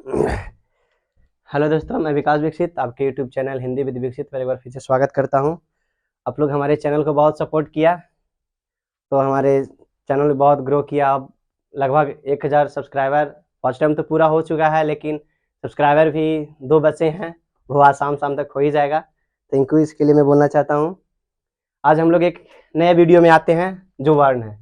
Hello दोस्तों, मैं विकास दीक्षित आपके YouTube channel Hindi with Dixit पर एक बार फिर से स्वागत करता हूं। आप लोग हमारे चैनल को बहुत सपोर्ट किया, तो हमारे चैनल ने बहुत ग्रो किया। अब लगभग 1000 सब्सक्राइबर फर्स्ट टाइम तो पूरा हो चुका है, लेकिन सब्सक्राइबर भी 2 बचे हैं, वो आज शाम तक हो ही जाएगा। थैंक यू, इसके लिए मैं बोलना चाहता हूँ। आज हम लोग एक नए वीडियो में आते हैं जो वर्ण है।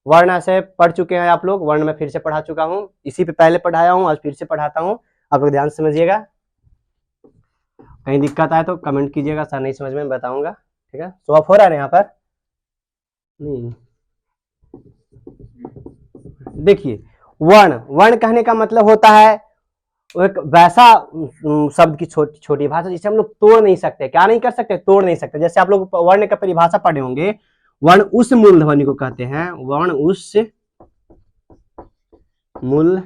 वर्ण ऐसे पढ़ चुके हैं आप लोग, वर्ण मैं फिर से पढ़ा चुका हूँ, इसी पे पहले पढ़ाया हूँ, आज फिर से पढ़ाता हूँ। आप लोग ध्यान से समझिएगा, कहीं दिक्कत आए तो कमेंट कीजिएगा, सर नहीं समझ में बताऊंगा, ठीक है। शो ऑफ हो रहा है यहाँ पर नहीं। देखिए, वर्ण वर्ण कहने का मतलब होता है वो एक वैसा शब्द की छोटी भाषा जिसे हम लोग तोड़ नहीं सकते। क्या नहीं कर सकते? तोड़ नहीं सकते। जैसे आप लोग वर्ण का परिभाषा पढ़े होंगे, वर्ण उस मूल ध्वनि को कहते हैं, वर्ण उस मूल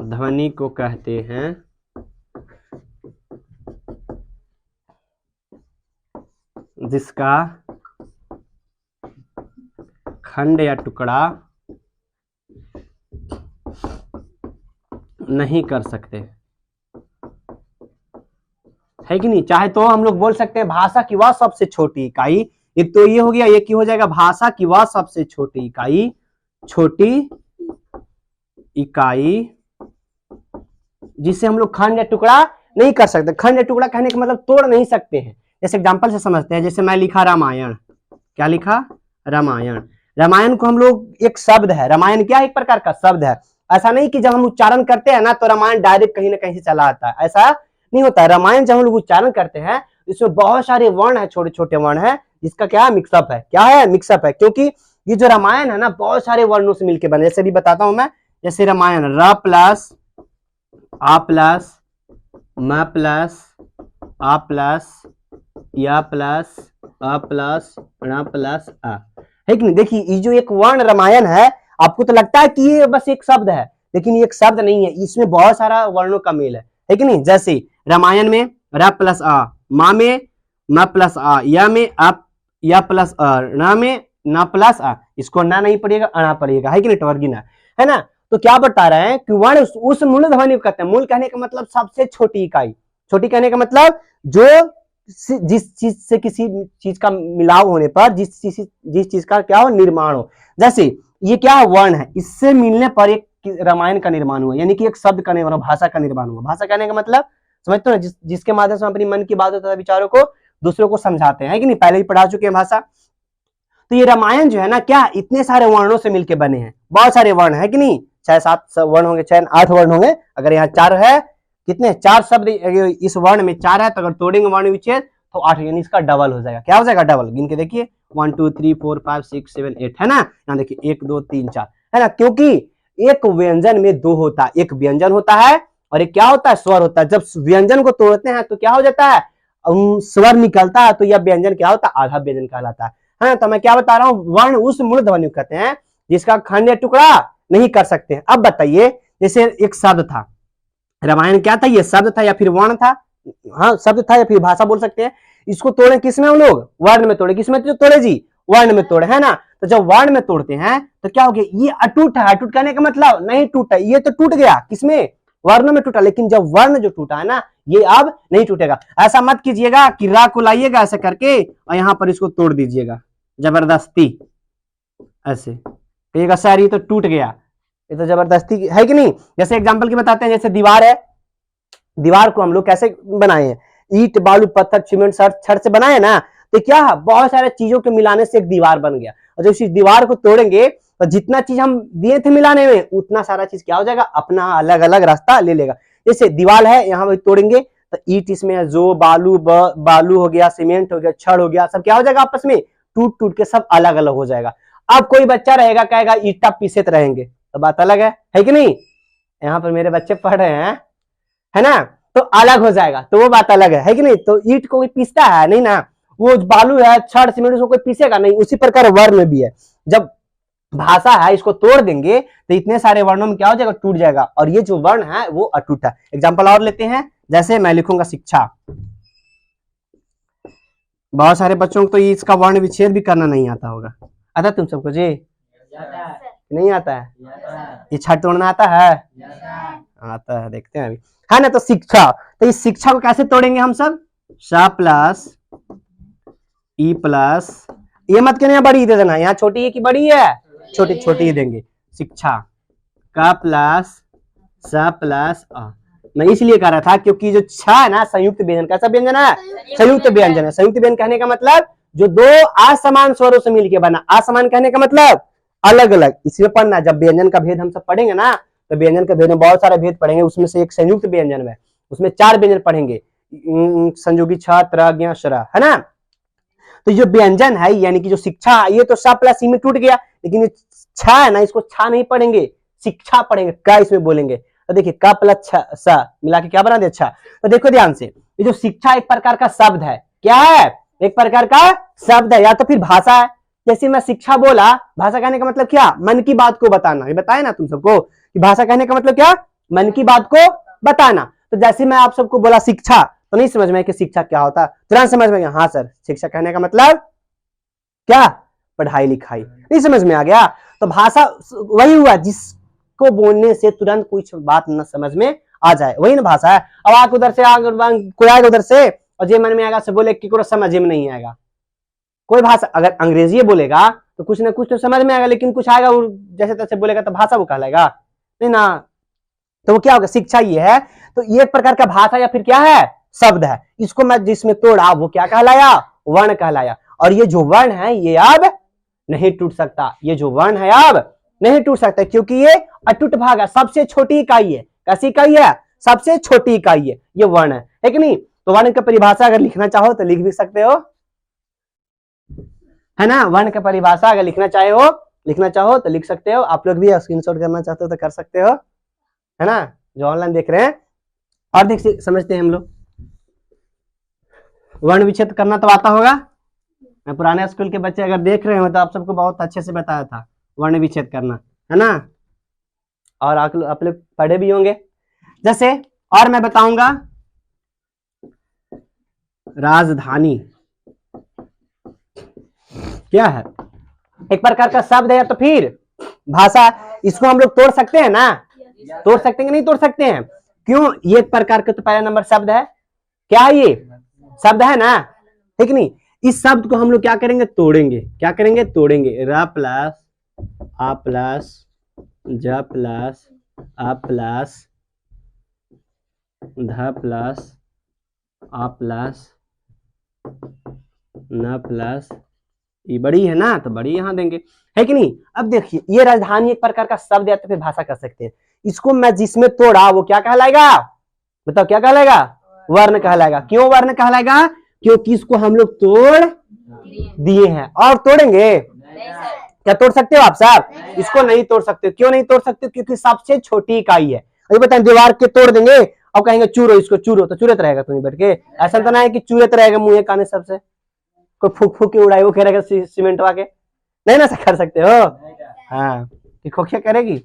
ध्वनि को कहते हैं जिसका खंड या टुकड़ा नहीं कर सकते, है कि नहीं। चाहे तो हम लोग बोल सकते हैं भाषा की वह सबसे छोटी इकाई। एक तो ये हो गया, एक ही हो जाएगा भाषा की वह सबसे छोटी इकाई, छोटी इकाई जिसे हम लोग खंड या टुकड़ा नहीं कर सकते। खंड या टुकड़ा कहने का मतलब तोड़ नहीं सकते हैं। जैसे एग्जांपल से समझते हैं, जैसे मैं लिखा रामायण, क्या लिखा? रामायण। रामायण को हम लोग एक शब्द है, रामायण क्या एक प्रकार का शब्द है। ऐसा नहीं कि जब हम उच्चारण करते हैं ना तो रामायण डायरेक्ट कहीं ना कहीं से चला आता है, ऐसा नहीं होता है। रामायण जब हम लोग उच्चारण करते हैं इसमें बहुत सारे वर्ण है, छोटे छोटे वर्ण है, जिसका क्या मिक्सअप है। क्या है? मिक्सअप है, क्योंकि ये जो रामायण है ना बहुत सारे वर्णों से मिलकर बने। जैसे भी बताता हूं मैं, जैसे रामायण र प्लस आ प्लस म प्लस आ प्लस या प्लस अ प्लस ण प्लस आ, है कि नहीं। देखिए, ये जो एक वर्ण रामायण है, आपको तो लगता है कि ये बस एक शब्द है, लेकिन ये एक शब्द नहीं है, इसमें बहुत सारा वर्णों का मेल है कि नहीं। जैसे रामायण में र प्लस आ, मा में म प्लस आ, या में आप या प्लस अ, ण में न प्लस आ, इसको ना नहीं पड़ेगा, अणा पड़ेगा, है कि नहीं, टवर्गिना, है ना। तो क्या बता रहे हैं कि वर्ण उस मूल ध्वनि को कहते हैं। मूल कहने का मतलब सबसे छोटी इकाई, छोटी कहने का मतलब जो जिस चीज से किसी चीज का मिलाव होने पर जिस चीज का क्या हो, निर्माण हो। जैसे ये क्या है? वर्ण है, इससे मिलने पर एक रामायण का निर्माण हुआ, यानी कि एक शब्द का निर्माण, भाषा का निर्माण हुआ। भाषा कहने का मतलब समझते हो ना, जिसके माध्यम से हम अपनी मन की बातों तथा विचारों को दूसरों को समझाते हैं, कि नहीं, पहले ही पढ़ा चुके हैं भाषा। तो ये रामायण जो है ना, क्या इतने सारे वर्णों से मिलकर बने हैं, बहुत सारे वर्ण है कि नहीं। 6-7 वर्ण होंगे, 6-8 वर्ण होंगे। अगर यहाँ 4 है, कितने 4 शब्द इस वर्ण में 4 है, तो अगर तोड़ेंगे वर्ण विच्छेद तो 8, यानी इसका डबल हो जाएगा। क्या हो जाएगा? डबल। गिन के देखिए, 1 2 3 4 5 6 7 8, है ना। यहाँ देखिए 1 2 3 4, है ना, क्योंकि एक व्यंजन में 2 होता है, एक व्यंजन होता है और एक क्या होता है? स्वर होता है। जब व्यंजन को तोड़ते हैं तो क्या हो जाता है? स्वर निकलता है, तो यह व्यंजन क्या होता है? आधा व्यंजन कहलाता है। तो मैं क्या बता रहा हूं, वर्ण उस मूल ध्वनि को कहते हैं जिसका खंड या टुकड़ा नहीं कर सकते हैं। अब बताइए, जैसे एक शब्द था, रामायण क्या था? ये शब्द था या फिर वर्ण था? हाँ, शब्द था या फिर भाषा बोल सकते हैं। इसको तोड़े किसमें? हम लोग वर्ण में तोड़े। किसमें तोड़े जी? वर्ण में तोड़े, है ना। तो जब वर्ण में तोड़ते हैं तो क्या हो गया? ये अटूट है। अटूट कहने का मतलब नहीं टूटा, ये तो टूट गया, किसमें? वर्ण में टूटा। लेकिन जब वर्ण जो टूटा है ना, ये अब नहीं टूटेगा। ऐसा मत कीजिएगा कि रा को लाइएगा ऐसे करके और यहां पर इसको तोड़ दीजिएगा जबरदस्ती ऐसे, कहिएगा सर ये तो टूट गया, ये तो जबरदस्ती है कि नहीं। जैसे एग्जांपल की बताते हैं, जैसे दीवार है, दीवार को हम लोग कैसे बनाए हैं? ईंट बालू पत्थर सीमेंट छड़ से बनाए ना, तो क्या है? बहुत सारे चीजों के मिलाने से एक दीवार बन गया। और जब इस दीवार को तोड़ेंगे तो जितना चीज हम दिए थे मिलाने में, उतना सारा चीज क्या हो जाएगा? अपना अलग अलग रास्ता ले लेगा। जैसे दीवार है, यहाँ पर तोड़ेंगे तो ईंट इसमें जो बालू हो गया, सीमेंट हो गया, छड़ हो गया, सब क्या हो जाएगा? आपस में टूट टूट के सब अलग अलग हो जाएगा। अब कोई बच्चा रहेगा कहेगा ईटा पीसते रहेंगे, तो बात अलग है कि नहीं। यहाँ पर मेरे बच्चे पढ़ रहे हैं, है ना, तो अलग हो जाएगा, तो वो बात अलग है कि नहीं। तो ईंट को कोई पीसता है नहीं ना, वो बालू है, छड़ सीमेंट, उसको कोई पीसेगा नहीं। उसी प्रकार वर्ण में भी है, जब भाषा है इसको तोड़ देंगे तो इतने सारे वर्णों में क्या हो जाएगा? टूट जाएगा। और ये जो वर्ण है वो अटूट है। एग्जाम्पल और लेते हैं, जैसे मैं लिखूंगा शिक्षा। बहुत सारे बच्चों को तो इसका वर्ण विच्छेद भी करना नहीं आता होगा। आता तुम सबको जी? नहीं आता है? ये छा तोड़ना आता है? आता है, देखते हैं अभी, है ना। तो शिक्षा, तो इस शिक्षा को कैसे तोड़ेंगे हम सब? सा प्लस ई प्लस, ये मत कहना बड़ी दे देना, यहाँ छोटी है कि बड़ी है? छोटी छोटी ही देंगे। शिक्षा का प्लस सा प्लस अ, मैं इसलिए कह रहा था क्योंकि जो छ है ना संयुक्त व्यंजन, कैसा व्यंजन है? संयुक्त व्यंजन है। संयुक्त व्यंजन कहने का मतलब जो दो असमान स्वरों से मिलकर बना, असमान कहने का मतलब अलग अलग, इसमें पढ़ना। जब व्यंजन का भेद हम सब पढ़ेंगे ना, तो व्यंजन का भेद में बहुत सारे भेद पढ़ेंगे, उसमें से एक संयुक्त व्यंजन है, उसमें 4 व्यंजन पढ़ेंगे, संयोगी छ त्र ज्ञ शर, है ना। तो जो व्यंजन है यानी कि जो शिक्षा, ये तो सा प्लस ई में टूट गया, लेकिन ये छा है ना, इसको छा नहीं पढ़ेंगे, शिक्षा पढ़ेंगे, का इसमें बोलेंगे। तो देखिए का प्लस सा मिला के क्या बना दे? अच्छा। तो देखो ध्यान से, ये जो शिक्षा एक प्रकार का शब्द है, क्या है? एक प्रकार का शब्द है, या तो फिर भाषा है। जैसे मैं शिक्षा बोला, भाषा कहने का मतलब क्या? मन की बात को बताना। ये बताया ना तुम सबको कि भाषा कहने का मतलब क्या? मन की बात को बताना। तो जैसे मैं आप सबको बोला शिक्षा, तो नहीं समझ में कि शिक्षा क्या होता? तुरंत समझ में गया, हाँ सर शिक्षा कहने का मतलब क्या? पढ़ाई लिखाई। नहीं समझ में आ गया? तो भाषा वही हुआ जिसको बोलने से तुरंत कुछ बात न समझ में आ जाए, वही ना भाषा है। अब आग उधर से कोई आएगा उधर से और जे मन में आएगा से बोले कि समझ में नहीं आएगा। कोई भाषा अगर अंग्रेजी बोलेगा तो कुछ ना कुछ तो समझ में आएगा, लेकिन कुछ आएगा जैसे तैसे बोलेगा तो भाषा वो कहलाएगा नहीं ना। तो वो क्या होगा? शिक्षा ये है। तो ये एक प्रकार का भाषा या फिर क्या है? शब्द है। इसको मैं जिसमें तोड़ा वो क्या कहलाया? वर्ण कहलाया। और ये जो वर्ण है ये अब नहीं टूट सकता, ये जो वर्ण है अब नहीं टूट सकता, क्योंकि ये अटूट भाग है, सबसे छोटी इकाई है। कैसी इकाई है? सबसे छोटी इकाई है, ये वर्ण है कि नहीं। तो वर्ण की परिभाषा अगर लिखना चाहो तो लिख भी सकते हो, है ना। वर्ण की परिभाषा अगर लिखना चाहो तो लिख सकते हो। आप लोग भी स्क्रीनशॉट करना चाहते हो तो कर सकते हो, है ना, जो ऑनलाइन देख रहे हैं। और देख समझते हैं हम लोग, वर्ण विच्छेद करना तो आता होगा। मैं पुराने स्कूल के बच्चे अगर देख रहे हो तो आप सबको बहुत अच्छे से बताया था वर्ण विच्छेद करना, है ना। और आप लोग पढ़े भी होंगे। जैसे और मैं बताऊंगा, राजधानी क्या है? एक प्रकार का शब्द है या तो फिर भाषा। इसको हम लोग तोड़ सकते हैं ना? तोड़ सकते हैं कि नहीं तोड़ सकते हैं? क्यों? ये एक प्रकार का तो पहला नंबर शब्द है। क्या है? ये शब्द है ना, ठीक नहीं। इस शब्द को हम लोग क्या करेंगे? तोड़ेंगे। क्या करेंगे? तोड़ेंगे। र प्लस आ प्लस ज प्लस आ प्लस ध प्लस आ प्लस न प्लस ये बड़ी है ना, तो बड़ी यहां देंगे, है कि नहीं। अब देखिए ये राजधानी एक प्रकार का शब्द या तो फिर भाषा कर सकते हैं। इसको मैं जिसमें तोड़ा वो क्या कहलाएगा? बताओ क्या कहलाएगा? वर्ण कहलाएगा। क्यों वर्ण कहलाएगा? क्योंकि इसको हम लोग तोड़ दिए हैं। और तोड़ेंगे? क्या तोड़ सकते हो आप सब? इसको नहीं तोड़ सकते। क्यों नहीं तोड़ सकते? क्योंकि सबसे छोटी इकाई है। अभी बताएं, दीवार के तोड़ देंगे और कहेंगे चूरो इसको, चूरो तो चूरत रहेगा तुम्हें बैठ के? ऐसा तो नहीं है कि चूरत रहेगा मुंह काने सबसे, कोई फूक फूक के उड़ाए वो करेगा सीमेंट वाके, नहीं ना कर सकते हो। हाँ कि खोखिया करेगी।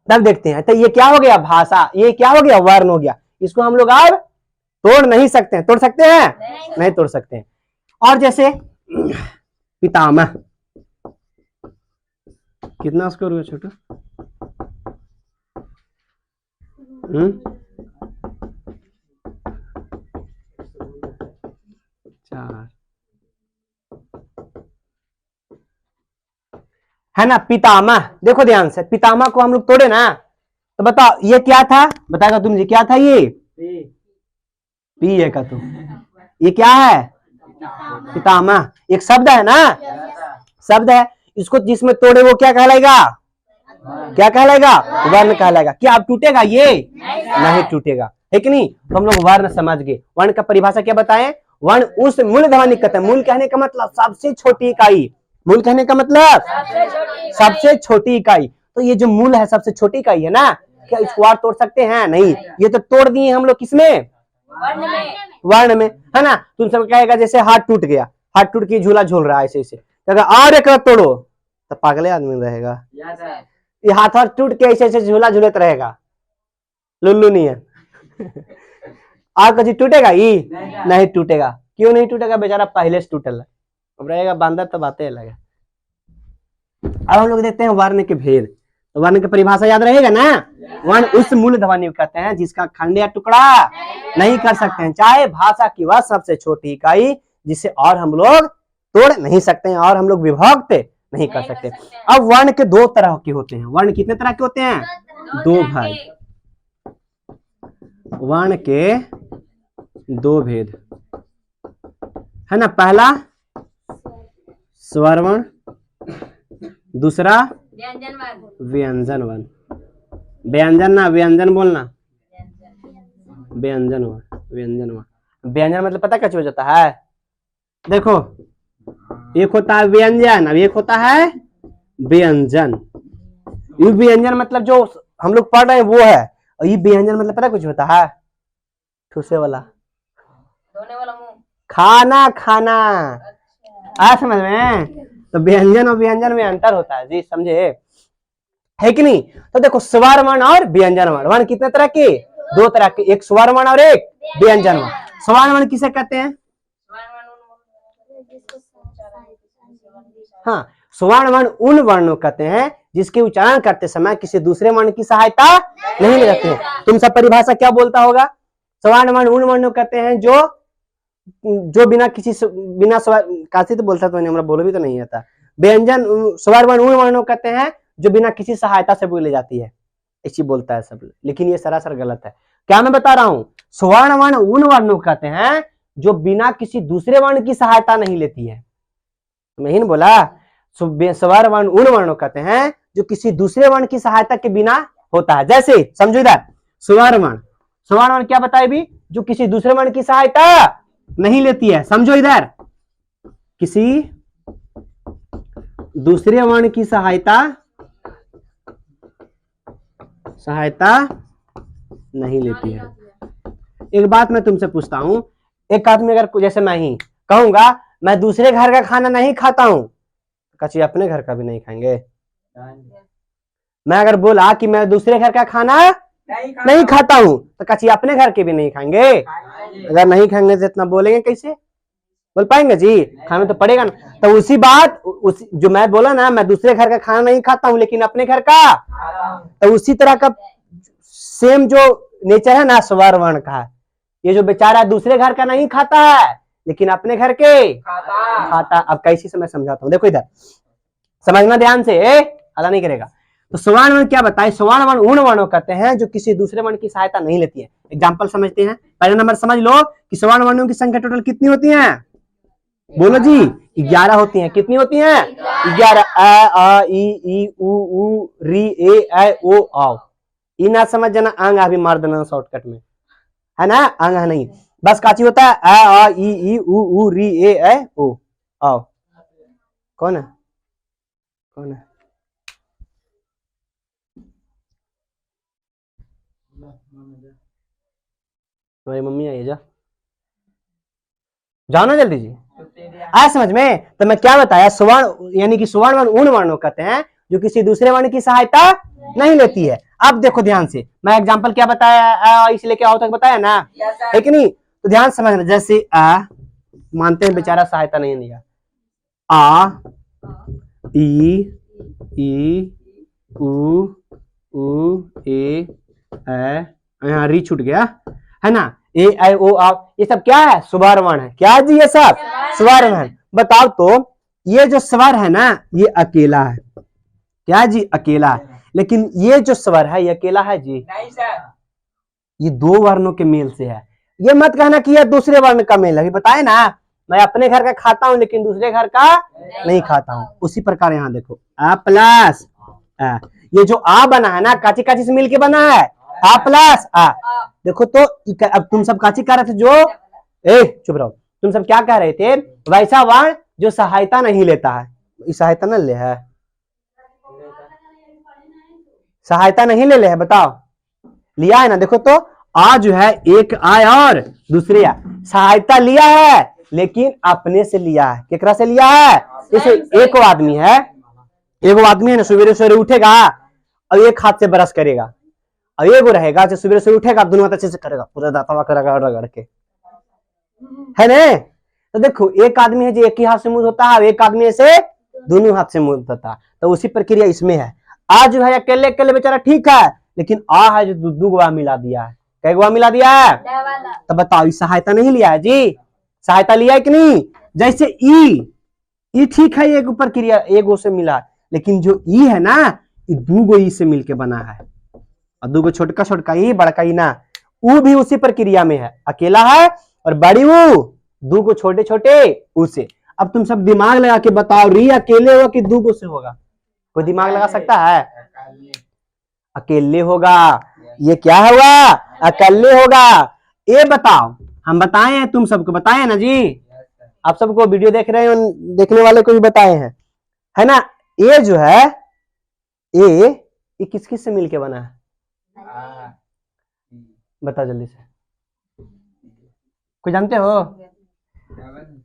तब देखते हैं। तो ये क्या हो गया? भाषा। ये क्या हो गया? वर्ण हो गया। इसको हम लोग अब तोड़ नहीं सकते हैं। तोड़ सकते हैं? नहीं तोड़ सकते हैं। और जैसे पितामह, कितना स्कोर हुआ छोटू? 4 है ना। पितामह, देखो ध्यान से, पितामह को हम लोग तोड़े ना, तो बताओ ये क्या था? बताएगा तुम जी क्या था? ये पी है का? तुम ये क्या है? पितामह एक शब्द है ना, शब्द है। इसको जिसमें तोड़े वो क्या कहलाएगा? क्या कहलाएगा? वर्ण कहलाएगा। क्या अब टूटेगा? ये नहीं टूटेगा, है कि नहीं। तो हम लोग वर्ण समझ गए। वर्ण का परिभाषा क्या बताएं? वर्ण उस मूल ध्वनि कहते हैं। मूल कहने का मतलब सबसे छोटी इकाई। मूल कहने का मतलब सबसे छोटी इकाई। तो ये जो मूल है सबसे छोटी इकाई है ना, क्या इसको और तोड़ सकते हैं? नहीं। ये तो तोड़ दिए हम लोग किसमें? वर्ण में, है ना। तुम सब कहेगा जैसे हाथ टूट गया, हाथ टूट के झूला झूल रहा है ऐसे ऐसे, और एक तोड़ो तो पागले आदमी रहेगा। ये हाथ हाथ टूट के ऐसे ऐसे झूला झूलत रहेगा, लुल्लू नहीं है। आपका जी टूटेगा? ये नहीं टूटेगा। क्यों नहीं टूटेगा? बेचारा पहले से टूटल है, अब रहेगा बांदर तो बातें अलग है। अब हम लोग देखते हैं वर्ण के भेद। तो वर्ण की परिभाषा याद रहेगा ना, वर्ण उस मूल ध्वनि को कहते हैं जिसका खंड या टुकड़ा नहीं कर सकते हैं, चाहे भाषा की वह सबसे छोटी इकाई जिसे और हम लोग तोड़ नहीं सकते हैं और हम लोग विभक्त नहीं कर सकते। अब वर्ण के दो तरह के होते हैं। वर्ण कितने तरह के होते हैं? दो भाई। वर्ण के दो भेद है ना। पहला स्वर वर्ण, दूसरा व्यंजन वर्ण। व्यंजन ना व्यंजन बोलना, व्यंजन वर्ण। व्यंजन वर्ण, व्यंजन मतलब पता क्या हो जाता है? देखो एक होता है व्यंजन, अब एक होता है व्यंजन। ये व्यंजन मतलब जो हम लोग पढ़ रहे हैं वो है, और ये व्यंजन मतलब पता कुछ होता है? ठूसे वाला, धोने वाला मुंह, खाना खाना। आ समझ में? तो व्यंजन और व्यंजन में अंतर होता है जी, समझे है कि नहीं? तो देखो स्वर वर्ण और व्यंजन वर्ण। वर्ण कितने तरह के? दो तरह के, एक स्वर वर्ण और एक व्यंजन वर्ण। स्वर वर्ण किसे कहते हैं? हाँ, स्वर वर्ण उन वर्णों कहते हैं जिसके उच्चारण करते समय किसी दूसरे वर्ण की सहायता नहीं लेते हैं। तुम सब परिभाषा क्या बोलता होगा? स्वर वर्ण उन वर्णों कहते हैं जो बिना किसी बिना काशी तो बोलता तो नहीं, हमारा बोलो भी तो नहीं आता। व्यंजन स्वर वर्ण उन वर्णों कहते हैं जो बिना किसी सहायता से बोली जाती है, ऐसी बोलता है सब, लेकिन ये सरासर गलत है। क्या मैं बता रहा हूं? स्वर्ण वर्ण उन वर्णों कहते हैं जो बिना किसी दूसरे वर्ण की सहायता नहीं लेती है। मैं ही नहीं बोला? स्वर वर्ण उन वर्णों कहते हैं जो किसी दूसरे वर्ण की सहायता के बिना होता है। जैसे समझो इधर, स्वर वर्ण, स्वर वर्ण क्या बताए भी? जो किसी दूसरे वर्ण की सहायता नहीं लेती है। समझो इधर, किसी दूसरे वर्ण की सहायता नहीं लेती है। एक बात मैं तुमसे पूछता हूं, एक आदमी अगर जैसे मैं ही कहूंगा मैं दूसरे घर का खाना नहीं खाता हूं, कच्ची अपने घर का भी नहीं खाएंगे। मैं अगर बोला कि मैं दूसरे घर का खाना नहीं खाता हूं तो कच्ची अपने घर के भी नहीं खाएंगे। अगर नहीं खाएंगे तो इतना बोलेंगे कैसे? बोल पाएंगे जी? खाना तो पड़ेगा ना। तो उसी बात जो मैं बोला ना, मैं दूसरे घर का खाना नहीं खाता हूं लेकिन अपने घर का, तो उसी तरह का सेम जो नेचर है ना स्वर वर्ण का, ये जो बेचारा दूसरे घर का नहीं खाता है लेकिन अपने घर के खाता। अब कैसी से मैं समझाता हूँ, देखो इधर समझना ध्यान से, हला नहीं करेगा। तो स्वर्ण वर्ण क्या बताए? स्वर्ण वर्ण उन वर्णों कहते हैं जो किसी दूसरे वर्ण की सहायता नहीं लेती है। एग्जाम्पल समझते हैं। पहला नंबर समझ लो कि स्वर्ण वर्णों की संख्या टोटल कितनी होती है? बोलो जी, 11 होती हैं। कितनी होती हैं? 11। अ आ ई उ री ए ऐ ओ औ। ई ना समझ जाना, अंग अभी मार देना शॉर्टकट में, है ना? अंग है नहीं, बस काची होता है अ आ ई उ री ए ऐ ओ औ। कौन है? कौन है? तुम्हारी मम्मी आई है, जाओ ना जल्दी जी। आया समझ में? तो मैं क्या बताया? स्वर्ण यानी कि स्वर्ण वर्ण उन वर्णों कहते हैं जो किसी दूसरे वर्ण की सहायता नहीं लेती है। अब देखो ध्यान से, मैं एग्जांपल क्या बताया, इसलिए क्या होता है बताया ना, है कि नहीं? तो ध्यान समझना। जैसे मानते हैं बेचारा सहायता नहीं लिया, आ ई उ ए यहाँ री छूट गया है ना, ए आई ओ आ, ये सब क्या है? स्वर वर्ण है। क्या जी? ये सब स्वर वर्ण है। बताओ तो ये जो स्वर है ना ये अकेला है, क्या जी? अकेला है। लेकिन ये जो स्वर है ये अकेला है जी? नहीं सर, ये दो वर्णों के मेल से है। ये मत कहना कि ये दूसरे वर्ण का मेल है। बताए ना, मैं अपने घर का खाता हूं लेकिन दूसरे घर का नहीं खाता हूं। उसी प्रकार यहाँ देखो आ प्लस आ, ये जो आ बना है ना, काची काची से मिलके बना है, आ प्लस आ। देखो तो अब तुम सब काची कह रहे थे? जो चुप रहो, तुम सब क्या कह रहे थे? वैसा वर्ण जो सहायता नहीं लेता है। सहायता न ले है, सहायता नहीं ले है, बताओ लिया है ना? देखो तो आ जो है एक आय और दूसरे आ, सहायता लिया है लेकिन अपने से लिया है। केकरा से लिया है? जैसे एक आदमी है, एगो आदमी है ना, सवेरे सवेरे उठेगा और एक हाथ से ब्रश करेगा, और एगो रहेगा जो सवेरे सवेरे उठेगा दोनों हाथ अच्छे से करेगा, पूरा दांतवा करेगा रगड़ के, है ना? तो देखो एक आदमी है जो एक ही हाथ से मुंह धोता है, एक आदमी ऐसे दोनों हाथ से मुंह धोता है, तो उसी प्रक्रिया इसमें है। आ जो है अकेले अकेले बेचारा ठीक है, लेकिन आ है जो दो गुआ मिला दिया है। कई गुआ मिला दिया है? तो बताओ, इस सहायता नहीं लिया है जी? सहायता लिया है कि नहीं? जैसे ई ठीक है, एक प्रक्रिया एक गो से मिला, लेकिन जो ई है ना, ये दो गो ई से मिलके बना है, और दो गो छोटका छोटका ई बड़का ई ना, ऊ भी उसी प्रक्रिया में है, अकेला है, और बड़ी ऊ दो गो छोटे छोटे ऊ से। अब तुम सब दिमाग लगा के बताओ, री अकेले होगा कि दो गो से होगा? कोई दिमाग लगा सकता है? अकेले होगा। ये क्या हुआ? अकेले होगा। ये बताओ, हम बताए हैं, तुम सबको बताए ना जी? आप सबको वीडियो देख रहे हैं, देखने वाले को भी बताए हैं, है ना? ये जो है ये किस किस से मिलके बना है? बता जल्दी से, कोई जानते हो?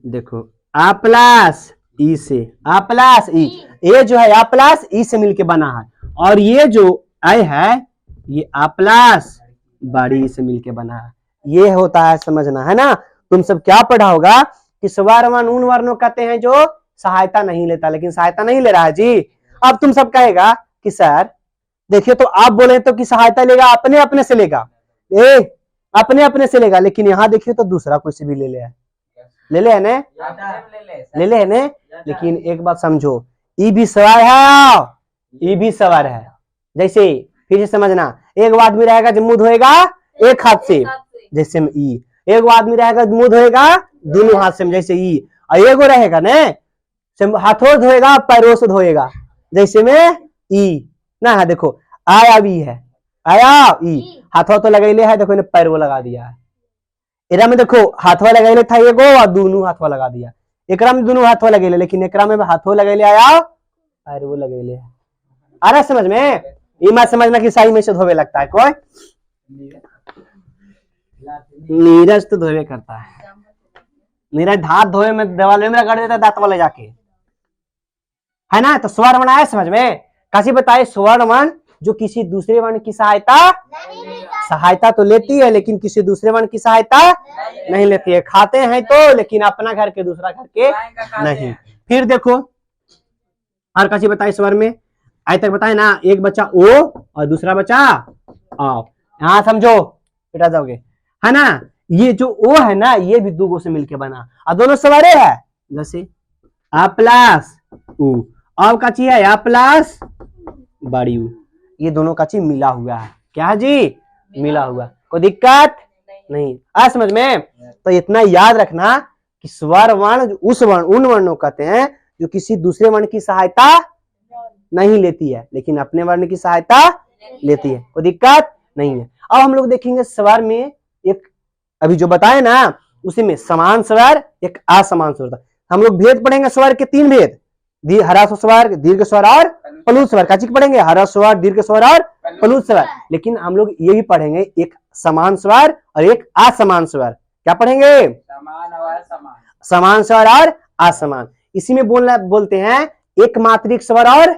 देखो, आ प्लस ई से, आ प्लस ई, ये जो है आ प्लस ई से मिलके बना है, और ये जो आई है ये आ प्लस बड़ी ई से मिलके बना है। ये होता है, समझना है ना? तुम सब क्या पढ़ा होगा कि स्वर वर्ण उन वर्णों कहते हैं जो सहायता नहीं लेता, लेकिन सहायता नहीं ले रहा है जी। अब तुम सब कहेगा कि सर देखिए, तो आप बोले तो कि सहायता लेगा, अपने अपने से लेगा, अपने अपने से लेगा, लेकिन यहाँ देखिए तो दूसरा कोई से भी ले ले है ने, ले ले है ने। लेकिन एक बात समझो, ई भी सवार है, ई भी सवार है। जैसे फिर से समझना, एक आदमी रहेगा जो मुंह धोएगा एक हाथ से, जैसे में ई, एक आदमी रहेगा मुंह धोएगा दोनों हाथ से, जैसे ई, और एगो रहेगा ने हाथों धोएगा पैरों से धोएगा, जैसे में ई ना है। देखो आया भी है, आया ई, हाथों तो लगैले है, देखो इन्हें पैरों लगा दिया है। इरा में देखो हाथवा लगैले था एगो, और दोनों हाथवा लगा दिया। एकरा में दोनों हाथवा लगैले, लेकिन एकरा में हाथों लगैले आया, पैरों लगैले है। आ रहा समझ में? ये मत समझना कि सही में से धोवे लगता है कोई। नीरज तो धोवे करता है, नीरज हाथ धोए में देवाल में रगड़ देता है दांत वाले जाके, है ना? तो स्वर वर्ण आया समझ में? कैसे बताए? स्वर वर्ण जो किसी दूसरे वर्ण की सहायता तो लेती है, लेकिन किसी दूसरे वर्ण की सहायता नहीं लेती है। खाते हैं तो, लेकिन अपना घर के दूसरा घर के नहीं। फिर देखो और कैसे बताए स्वर में? आज तक बताए ना, एक बच्चा ओ और दूसरा बच्चा आओ, यहाँ समझो बेटा जाओगे, है ना? ये जो ओ है ना, ये भी दो गो से मिलके बना, और दोनों सवारे है, जैसे आ प्लस ऊ, अब का चीज है आ प्लस बड़ी ऊ, ये दोनों का चीज मिला हुआ है। क्या है जी? मिला हुआ। कोई दिक्कत नहीं आ समझ में? तो इतना याद रखना कि स्वर वर्ण उस वर्ण उन वर्णों कहते हैं जो किसी दूसरे वर्ण की सहायता नहीं लेती है, लेकिन अपने वर्ण की सहायता लेती है। कोई दिक्कत नहीं है। अब हम लोग देखेंगे स्वर में, एक अभी जो बताए ना उसी में समान स्वर एक असमान स्वर। हम लोग भेद पढ़ेंगे स्वर के तीन भेद, ह्रस्व स्वर, दीर्घ स्वर और प्लुत स्वर। का चीज पढ़ेंगे? ह्रस्व स्वर, दीर्घ स्वर और प्लुत स्वर। लेकिन हम लोग ये भी पढ़ेंगे एक समान स्वर और एक असमान स्वर। क्या पढ़ेंगे? समान स्वर और असमान। इसी में बोलते हैं एक मात्रिक स्वर और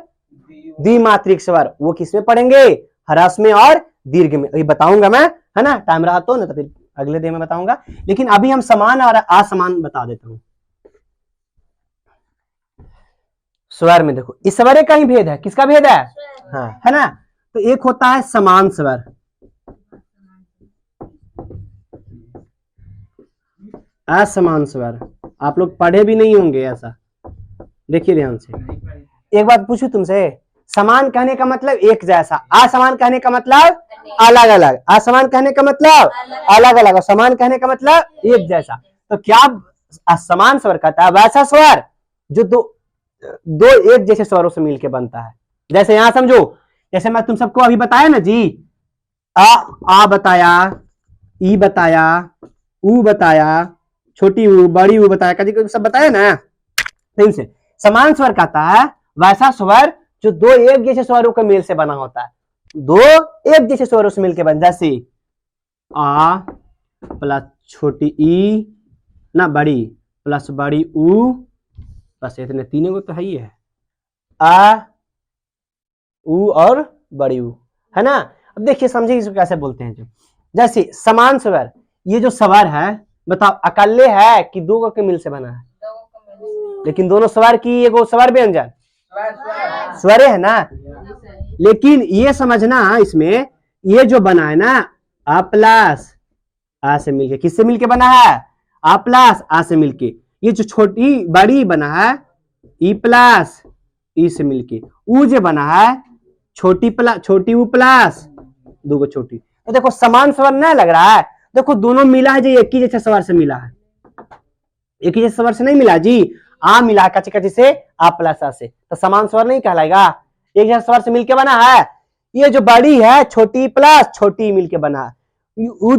द्विमात्रिक स्वर। वो किसमें पढ़ेंगे? ह्रस्व में और दीर्घ में। ये बताऊंगा मैं, है ना? टाइम रहा तो, ना तो फिर अगले दिन में बताऊंगा। लेकिन अभी हम समान और असमान बता देता हूं। स्वर में देखो, इस स्वर का ही भेद है। किसका भेद है? हाँ, है ना? तो एक होता है समान स्वर, असमान स्वर। आप लोग पढ़े भी नहीं होंगे ऐसा, देखिए ध्यान से। एक बात पूछूं तुमसे, समान कहने का मतलब एक जैसा, असमान कहने का मतलब अलग अलग, असमान कहने का मतलब अलग अलग, और समान कहने का मतलब एक जैसा। तो क्या असमान स्वर कहता है वैसा स्वर जो दो एक जैसे स्वरों से मिलके बनता है। जैसे यहां समझो, जैसे मैं तुम सबको अभी बताया ना जी, आ बताया, ई बताया, ऊ बताया, छोटी ऊ, बड़ी ऊ बताया, कभी सब बताया ना। तो इनसे समान स्वर कहता है वैसा स्वर जो दो एक जैसे स्वरों के मेल से बना होता है, दो एक जैसे स्वरों से मिलके बन। जैसे आ प्लस छोटी ई ना बड़ी प्लस बड़ी ऊ, बस इतने तीनों को तो है ही है, आ ऊ और बड़ी ऊ, है ना? अब देखिए समझिए इसको कैसे बोलते हैं। जो जैसे समान स्वर, ये जो स्वर है बताओ अकेले है कि दो के मिल से बना है? लेकिन दोनों स्वर की एगो स्वर व्यंजन स्वर है ना। लेकिन ये समझना इसमें ये जो बना है ना आ प्लस आ से मिलके, किससे मिलके बना है? आ प्लस आ से मिलके। ये जो छोटी बड़ी बना है ई प्लस ई से मिलके। ऊ जो बना है छोटी प्लस छोटी ऊ प्लस दो छोटी। तो देखो समान स्वर ना लग रहा है, देखो दोनों मिला है जो एक ही जैसे स्वर से मिला है, एक ही जैसे स्वर से नहीं मिला जी। आ मिला है कच्चे कच्चे से आ प्लस आ से, तो समान स्वर नहीं कहलाएगा, एक जैसे स्वर से मिलके बना है। ये जो बड़ी है छोटी प्लस छोटी मिलके बना है,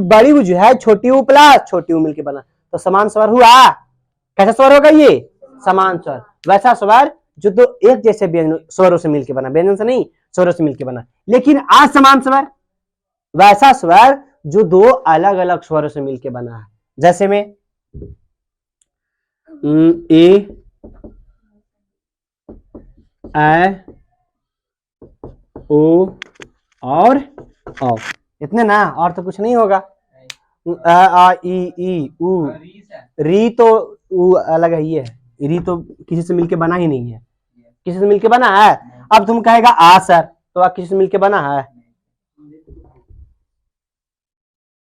बड़ी जो है छोटी ऊ प्लस छोटी ऊ मिलके बना, तो समान स्वर हुआ। कैसा स्वर होगा ये? समान स्वर। वैसा स्वर जो दो एक जैसे स्वरों से मिलके बना, व्यंजन से नहीं स्वरों से मिलके बना। लेकिन असमान स्वर वैसा स्वर जो दो अलग अलग स्वरों से मिलके बना है। जैसे में ए ओ और औ, इतने ना, और तो कुछ नहीं होगा। आ ई उ री तो उ अलग है, ये है री तो किसी से मिलके बना ही नहीं है, किसी से मिलके बना है। अब तुम कहेगा आ सर, तो आ किसी से मिलके बना है?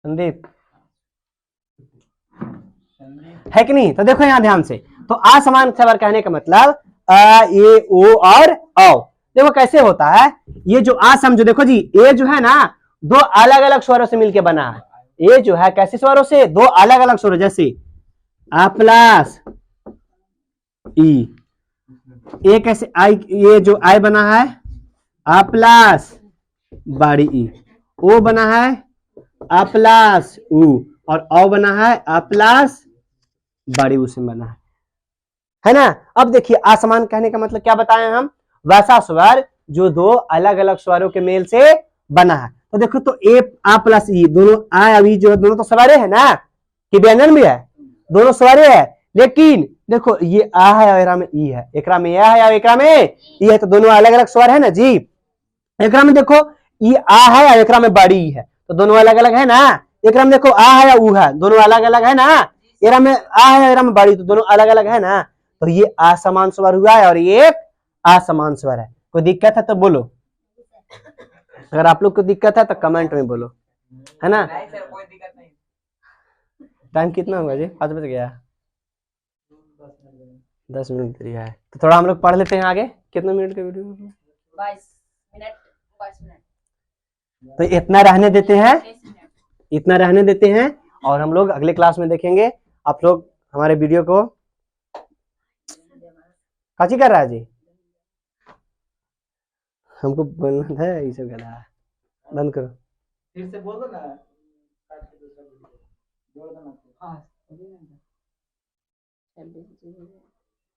संदीप है कि नहीं? तो देखो यहां ध्यान से, तो असमान स्वर कहने का मतलब अ ए ओ और औ। देखो कैसे होता है ये जो आ समझो, देखो जी ए जो है ना दो अलग अलग स्वरों से मिलके बना है। ए जो है कैसे स्वरों से? दो अलग अलग स्वरों, जैसे आ प्लस ई। ए कैसे आई, ये जो आई बना है आ प्लस बड़ी ई, ओ बना है आ प्लस उ, और औ बना है आ प्लस बड़ी उ से बना है ना। अब देखिए असमान कहने का मतलब क्या बताएं हम? वैसा स्वर जो दो अलग अलग स्वरों के मेल से बना है। तो देखो तो ए आ प्लस ई दोनों आ अभी जो दोनों तो स्वरे है ना, कि व्यंजन भी है, दोनों स्वरे है। लेकिन देखो ये आ है और एकरा में ई है, एकरा में आ है और एकरा में ई है, तो दोनों अलग अलग स्वर है ना जी। एकरा में देखो ई आ है और एकरा में बड़ी है, तो दोनों अलग अलग है ना। एकरा में देखो आ है या ऊ है, दोनों अलग अलग है ना। एकरा में आ है एकरा में बड़ी, तो दोनों अलग अलग है ना। तो ये असमान स्वर हुआ है और ये एक असमान स्वर है। कोई दिक्कत है तो बोलो, अगर आप लोग को दिक्कत है तो कमेंट में बोलो, है ना। टाइम कितना हुआ जी? 5 बज गया, 10 मिनट दिया है, तो थोड़ा हम लोग पढ़ लेते हैं आगे। कितना मिनट का वीडियो? 22 minute 5 minute. तो इतना रहने देते हैं, इतना रहने देते हैं, और हम लोग अगले क्लास में देखेंगे। आप लोग हमारे वीडियो को काची कर रहा है जी? हमको बोलना है ये सब गला बंद करो, फिर से बोल दो ना, जोड़ देना। हाँ